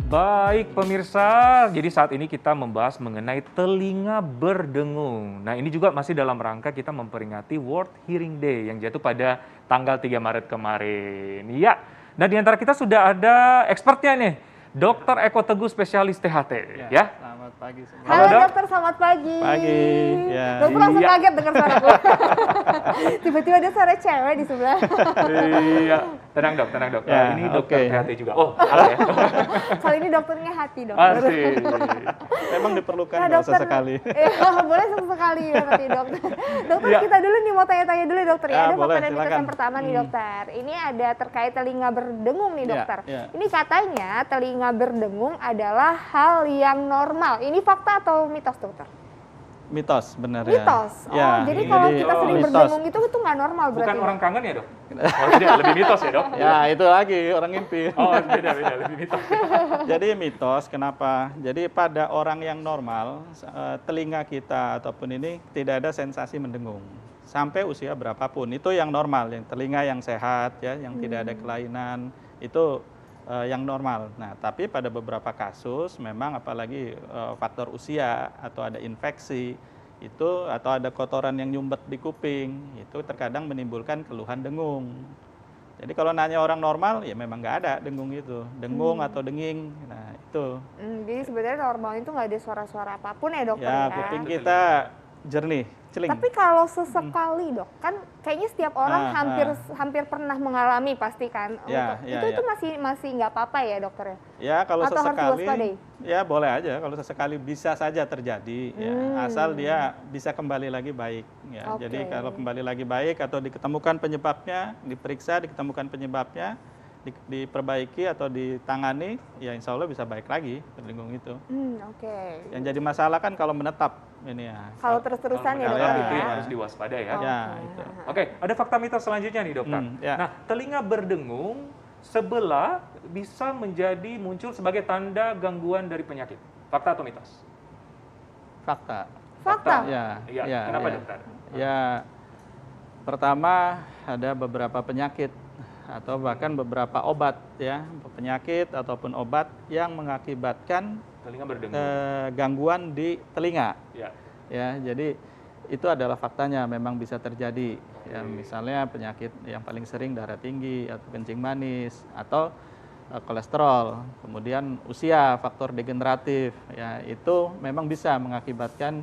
Baik pemirsa, jadi saat ini kita membahas mengenai telinga berdengung. Nah ini juga masih dalam rangka kita memperingati World Hearing Day yang jatuh pada tanggal 3 Maret kemarin. Ya, nah di antara kita sudah ada expertnya nih, Dr. Eko Teguh spesialis THT. Ya. Selamat pagi semua. Halo, Halo Dok. dokter, selamat pagi. Pagi. Ya. Dokter langsung Iya. kaget dengar suara gue. Tiba-tiba ada suara cewek di sebelah. Iya, tenang dok, tenang dok. Ya, Ini dokter oke. THT juga. Oh, halo ya. Kali ini dokternya hati dokter. Asik. Memang diperlukan Nah, kalau sesekali. Ya, boleh sesekali ya nanti dokter. Dokter Iya. kita dulu nih mau tanya-tanya dulu dokter ya. Ah, Ada boleh, makanan mitos silakan. yang pertama nih dokter. Ini ada terkait telinga berdengung nih Ya, dokter. ya. Ini katanya telinga berdengung adalah hal yang normal. Ini fakta atau mitos dokter? Mitos benar ya. Mitos. Oh, Ya, jadi kalau kita sering mitos. berdengung itu nggak normal berarti. Bukan Dok? orang kangen ya dok? Oh tidak, lebih mitos ya dok? Ya, itu lagi orang ngimpi. Oh beda-beda, lebih mitos. Jadi mitos kenapa? Jadi pada orang yang normal, telinga kita ataupun ini tidak ada sensasi mendengung. Sampai usia berapapun, itu yang normal, yang telinga yang sehat ya, yang tidak ada kelainan, itu yang normal. Nah, tapi pada beberapa kasus memang apalagi faktor usia atau ada infeksi itu atau ada kotoran yang nyumbat di kuping, itu terkadang menimbulkan keluhan dengung. Jadi kalau nanya orang normal ya memang nggak ada dengung itu, dengung atau denging. Nah, itu. Jadi sebenarnya normal itu nggak ada suara-suara apapun ya dokter Ya, ya. kuping kita jernih, celing. Tapi kalau sesekali dok, kan kayaknya setiap orang Ah, hampir pernah mengalami pasti kan. Ya, ya, itu masih nggak apa-apa ya dokter ya? Ya, kalau Atau harus sesekali diwaspadai? ya boleh aja kalau sesekali bisa saja terjadi ya, asal dia bisa kembali lagi baik ya. Oke. Jadi kalau kembali lagi baik atau diketemukan penyebabnya, diperiksa, diketemukan penyebabnya, diperbaiki atau ditangani, ya insya Allah bisa baik lagi berdengung itu. Oke. Yang jadi masalah kan kalau menetap ini ya. Kalau terus-terusan ya Kalau dokter menetap itu ya. yang harus diwaspadai ya. Ya, itu. Oke, ada fakta mitos selanjutnya nih dokter. Ya. Nah, telinga berdengung sebelah bisa menjadi muncul sebagai tanda gangguan dari penyakit. Fakta atau mitos? Fakta. Fakta. Ya, Iya, ya, kenapa ya. dokter? Ya, pertama ada beberapa penyakit atau bahkan beberapa obat ya, penyakit ataupun obat yang mengakibatkan Telinga berdengung. gangguan di telinga. Ya. Ya, jadi itu adalah faktanya memang bisa terjadi. Ya, misalnya penyakit yang paling sering darah tinggi atau kencing manis atau kolesterol, kemudian usia, faktor degeneratif, ya itu memang bisa mengakibatkan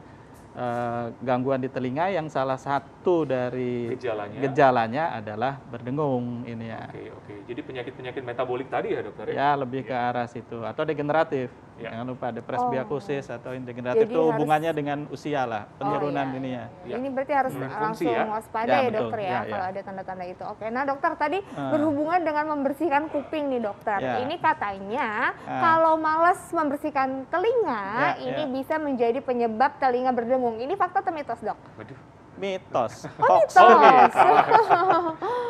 gangguan di telinga yang salah satu dari gejalanya adalah berdengung ini ya. Oke. Jadi penyakit-penyakit metabolik tadi ya dokter? Ya lebih ke arah situ atau degeneratif. Ya. Jangan lupa ada presbiosis atau degeneratif Jadi itu hubungannya dengan usia lah, penurunan iya. ini ya. Ya. Ini berarti harus Fungsi langsung ya? waspada Ya, ya betul. dokter ya, Ya, kalau ya. ada tanda-tanda itu. Oke, nah dokter tadi berhubungan dengan membersihkan kuping nih dokter. Ya. Ini katanya kalau malas membersihkan telinga, Ya, ini ya. bisa menjadi penyebab telinga berdengung. Ini fakta atau mitos dok? Waduh. Mitos. Mitos.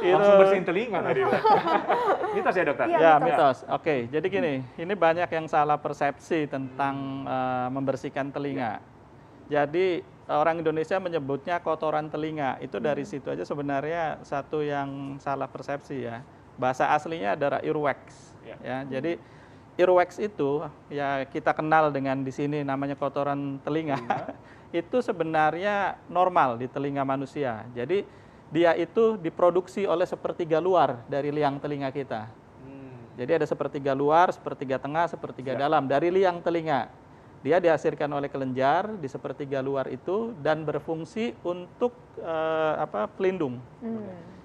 Langsung bersihin telinga tadi. Mitos ya dokter? Iya. Ya, mitos. mitos. Oke, jadi gini, ini banyak yang salah persepsi tentang membersihkan telinga. Jadi orang Indonesia menyebutnya kotoran telinga. Itu dari situ aja sebenarnya satu yang salah persepsi ya. Bahasa aslinya adalah earwax. Ya, jadi earwax itu ya kita kenal dengan di sini namanya kotoran telinga. Itu sebenarnya normal di telinga manusia. Jadi dia itu diproduksi oleh sepertiga luar dari liang telinga kita. Jadi ada sepertiga luar, sepertiga tengah, sepertiga dalam dari liang telinga. Dia dihasilkan oleh kelenjar di sepertiga luar itu dan berfungsi untuk pelindung.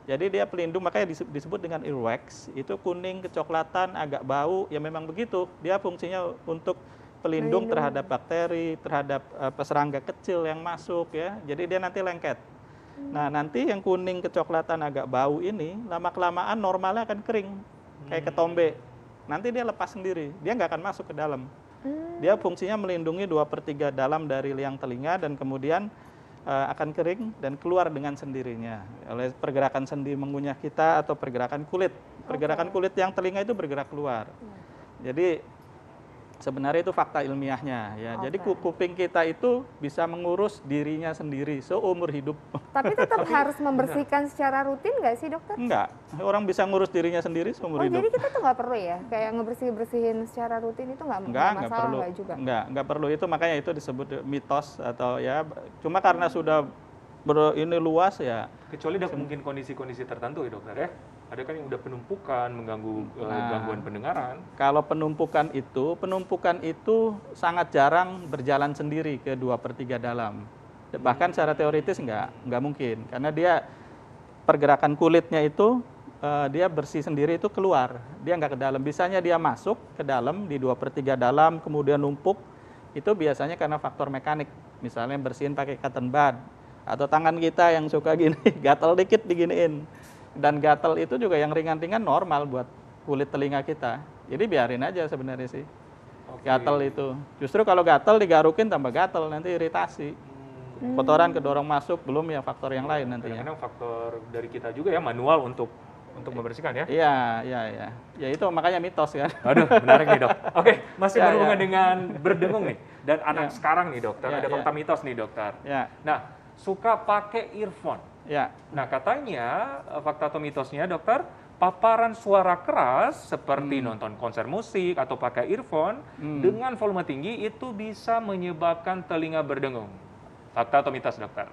Jadi dia pelindung, makanya disebut dengan earwax. Itu kuning, kecoklatan, agak bau, ya memang begitu. Dia fungsinya untuk pelindung terhadap bakteri, terhadap serangga kecil yang masuk ya. Jadi dia nanti lengket. Nah, nanti yang kuning kecoklatan agak bau ini lama-kelamaan normalnya akan kering. Kayak ketombe. Nanti dia lepas sendiri. Dia nggak akan masuk ke dalam. Dia fungsinya melindungi 2/3 dalam dari liang telinga dan kemudian akan kering dan keluar dengan sendirinya oleh pergerakan sendi mengunyah kita atau pergerakan kulit. Pergerakan kulit yang telinga itu bergerak keluar. Jadi Sebenarnya itu fakta ilmiahnya ya. Jadi Oke. kuping kita itu bisa mengurus dirinya sendiri seumur hidup. Tapi tetap harus membersihkan secara rutin nggak sih dokter? Enggak, orang bisa ngurus dirinya sendiri seumur Oh hidup. jadi kita tuh nggak perlu ya, kayak ngebersih-bersihin secara rutin itu nggak Enggak masalah perlu. nggak juga? Enggak perlu itu, makanya itu disebut mitos atau ya cuma karena sudah ini luas ya. Kecuali ada mungkin kondisi-kondisi tertentu ya dokter ya. Ada kan yang udah penumpukan, mengganggu gangguan pendengaran. Kalau penumpukan itu sangat jarang berjalan sendiri ke 2/3 dalam. Bahkan secara teoritis nggak mungkin, karena dia pergerakan kulitnya itu dia bersih sendiri itu keluar, dia nggak ke dalam. Bisanya dia masuk ke dalam di 2/3 dalam, kemudian numpuk. Itu biasanya karena faktor mekanik, misalnya bersihin pakai cotton bud, atau tangan kita yang suka gini, gatal dikit diginiin. Dan gatal itu juga yang ringan-ringan normal buat kulit telinga kita. Jadi biarin aja sebenarnya sih. Oke. Gatal itu. Justru kalau gatal digarukin tambah gatal, nanti iritasi. Kotoran kedorong masuk, belum ya faktor yang lain nantinya. Kadang-kadang faktor dari kita juga ya, manual untuk membersihkan ya. Iya. Ya itu makanya mitos kan. Aduh, menarik nih dok. Oke, masih Ya, berhubungan ya. dengan berdengung nih. Dan anak Ya. sekarang nih dokter, Ya, ada ya. fakta mitos nih dokter. Ya, Nah, suka pakai earphone. ya. Nah, katanya fakta atau mitosnya dokter, paparan suara keras seperti nonton konser musik atau pakai earphone dengan volume tinggi itu bisa menyebabkan telinga berdengung. Fakta atau mitos dokter?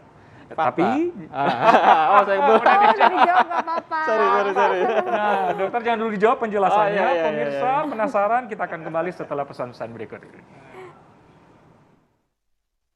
Fakta. Tapi, Oh, saya belum. Oh udah dijawab nggak apa-apa. Sorry. nah dokter jangan dulu dijawab penjelasannya. Oh, iya. Pemirsa penasaran, kita akan kembali setelah pesan-pesan berikut ini.